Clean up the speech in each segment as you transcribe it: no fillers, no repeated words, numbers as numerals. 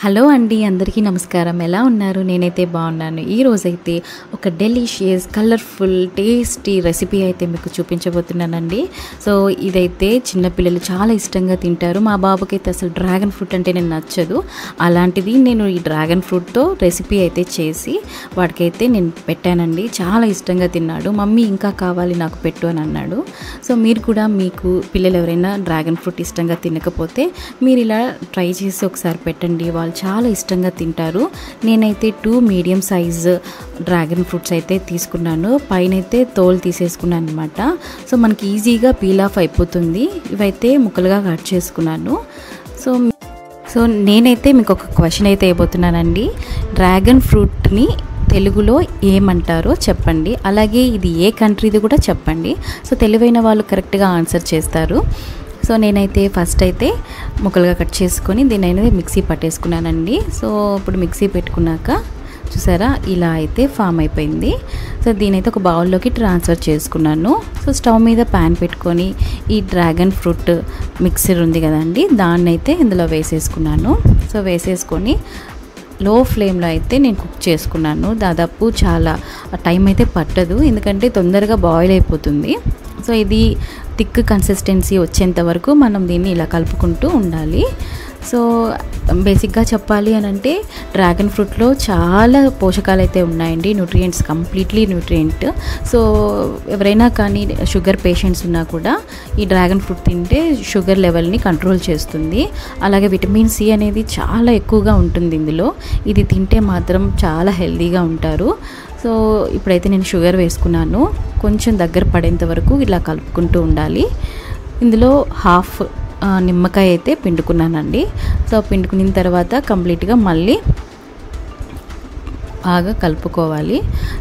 Hello అండి, అందరికీ నమస్కారం. ఎలా ఉన్నారు? నేనైతే బాగున్నాను. ఈరోజైతే ఒక డెలిషియస్ కలర్ఫుల్ టేస్టీ రెసిపీ అయితే మీకు చూపించబోతున్నానండి. సో ఇదైతే చిన్నపిల్లలు చాలా ఇష్టంగా తింటారు. మా బాబుకైతే అసలు డ్రాగన్ ఫ్రూట్ అంటే నేను నచ్చదు. అలాంటిది నేను ఈ డ్రాగన్ ఫ్రూట్తో రెసిపీ అయితే చేసి వాడికైతే నేను పెట్టానండి. చాలా ఇష్టంగా తిన్నాడు. మమ్మీ ఇంకా కావాలి నాకు పెట్టు అని అన్నాడు. సో మీరు కూడా మీకు పిల్లలు ఎవరైనా డ్రాగన్ ఫ్రూట్ ఇష్టంగా తినకపోతే మీరు ఇలా ట్రై చేసి ఒకసారి పెట్టండి. వాళ్ళు చాలా ఇష్టంగా తింటారు. నేనైతే 2 మీడియం సైజ్ డ్రాగన్ ఫ్రూట్స్ అయితే తీసుకున్నాను. పైన అయితే తోలు తీసేసుకున్నాను అనమాట. సో మనకి ఈజీగా పీల్ ఆఫ్ అయిపోతుంది. ఇవైతే ముక్కలుగా కట్ చేసుకున్నాను. సో నేనైతే మీకు ఒక క్వశ్చన్ అయితే వేయబోతున్నానండి. డ్రాగన్ ఫ్రూట్ని తెలుగులో ఏమంటారో చెప్పండి. అలాగే ఇది ఏ కంట్రీది కూడా చెప్పండి. సో తెలివైన వాళ్ళు కరెక్ట్గా ఆన్సర్ చేస్తారు. సో నేనైతే ఫస్ట్ అయితే ముక్కలుగా కట్ చేసుకొని దీన్ని అనేది మిక్సీ పట్టేసుకున్నానండి. సో ఇప్పుడు మిక్సీ పెట్టుకున్నాక చూసారా ఇలా అయితే ఫామ్ అయిపోయింది. సో దీనైతే ఒక బౌల్లోకి ట్రాన్స్ఫర్ చేసుకున్నాను. సో స్టవ్ మీద ప్యాన్ పెట్టుకొని ఈ డ్రాగన్ ఫ్రూట్ మిక్సర్ ఉంది కదండి, దాన్ని అయితే ఇందులో వేసేసుకున్నాను. సో వేసేసుకొని లో ఫ్లేమ్లో అయితే నేను కుక్ చేసుకున్నాను. దాదాపు చాలా టైం అయితే పట్టదు, ఎందుకంటే తొందరగా బాయిల్ అయిపోతుంది. సో ఇది థిక్ కన్సిస్టెన్సీ వచ్చేంత వరకు మనం దీన్ని ఇలా కలుపుకుంటూ ఉండాలి. సో బేసిక్గా చెప్పాలి అని అంటే డ్రాగన్ ఫ్రూట్లో చాలా పోషకాలు అయితే ఉన్నాయండి. Nutrients, completely nutrient. సో ఎవరైనా కానీ షుగర్ పేషెంట్స్ ఉన్నా కూడా ఈ డ్రాగన్ ఫ్రూట్ తింటే షుగర్ లెవెల్ని కంట్రోల్ చేస్తుంది. అలాగే విటమిన్ సి అనేది చాలా ఎక్కువగా ఉంటుంది ఇందులో. ఇది తింటే మాత్రం చాలా హెల్తీగా ఉంటారు. సో ఇప్పుడైతే నేను షుగర్ వేసుకున్నాను. కొంచెం దగ్గర పడేంత వరకు ఇలా కలుపుకుంటూ ఉండాలి. ఇందులో హాఫ్ నిమ్మకాయ అయితే పిండుకున్నానండి. సో పిండుకున్న తర్వాత కంప్లీట్గా మళ్ళీ బాగా కలుపుకోవాలి.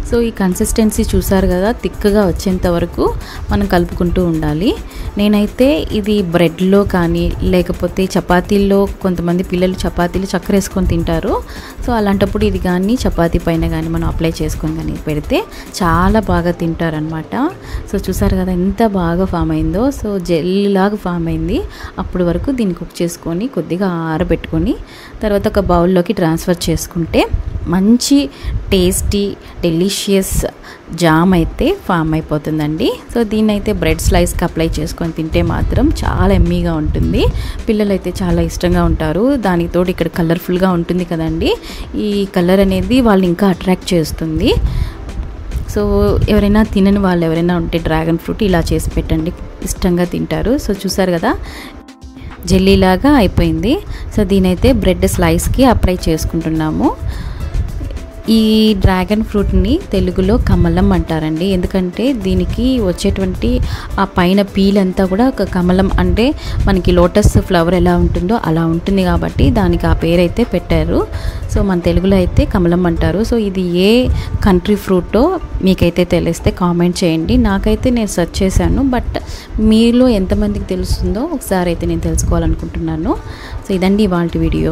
సో ఈ కన్సిస్టెన్సీ చూసారు కదా, థిక్గా వచ్చేంత వరకు మనం కలుపుకుంటూ ఉండాలి. నేనైతే ఇది బ్రెడ్లో కానీ లేకపోతే చపాతీల్లో, కొంతమంది పిల్లలు చపాతీలు చక్కెర వేసుకొని తింటారు. సో అలాంటప్పుడు ఇది కానీ చపాతీ పైన కానీ మనం అప్లై చేసుకొని కానీ పెడితే చాలా బాగా తింటారనమాట. సో చూసారు కదా ఎంత బాగా ఫామ్ అయిందో. సో జెల్లీలాగా ఫామ్ అయింది. అప్పుడు వరకు దీన్ని కుక్ చేసుకొని కొద్దిగా ఆరబెట్టుకొని తర్వాత ఒక బౌల్లోకి ట్రాన్స్ఫర్ చేసుకుంటే మంచి టేస్టీ డెలిషియస్ జామ్ అయితే ఫామ్ అయిపోతుందండి. సో దీన్ని అయితే బ్రెడ్ స్లైస్కి అప్లై చేసుకొని తింటే మాత్రం చాలా ఎమ్మీగా ఉంటుంది. పిల్లలు అయితే చాలా ఇష్టంగా ఉంటారు. దానికి తోడు ఇక్కడ కలర్ఫుల్గా ఉంటుంది కదండి, ఈ కలర్ అనేది వాళ్ళని ఇంకా అట్రాక్ట్ చేస్తుంది. సో ఎవరైనా తినని వాళ్ళు ఎవరైనా ఉంటే డ్రాగన్ ఫ్రూట్ ఇలా చేసి పెట్టండి, ఇష్టంగా తింటారు. సో చూసారు కదా జెల్లీలాగా అయిపోయింది. సో దీనైతే బ్రెడ్ స్లైస్కి అప్లై చేసుకుంటున్నాము. ఈ డ్రాగన్ ఫ్రూట్ని తెలుగులో కమలం అంటారండి. ఎందుకంటే దీనికి వచ్చేటువంటి ఆ పైన పీల్ అంతా కూడా ఒక కమలం, అంటే మనకి లోటస్ ఫ్లవర్ ఎలా ఉంటుందో అలా ఉంటుంది కాబట్టి దానికి ఆ పేరు అయితే పెట్టారు. సో మన తెలుగులో అయితే కమలం అంటారు. సో ఇది ఏ కంట్రీ ఫ్రూటో మీకైతే తెలిస్తే కామెంట్ చేయండి. నాకైతే నేను సెర్చ్ చేశాను, బట్ మీలో ఎంతమందికి తెలుస్తుందో ఒకసారి అయితే నేను తెలుసుకోవాలనుకుంటున్నాను. సో ఇదండి ఇవాల్టి వీడియో.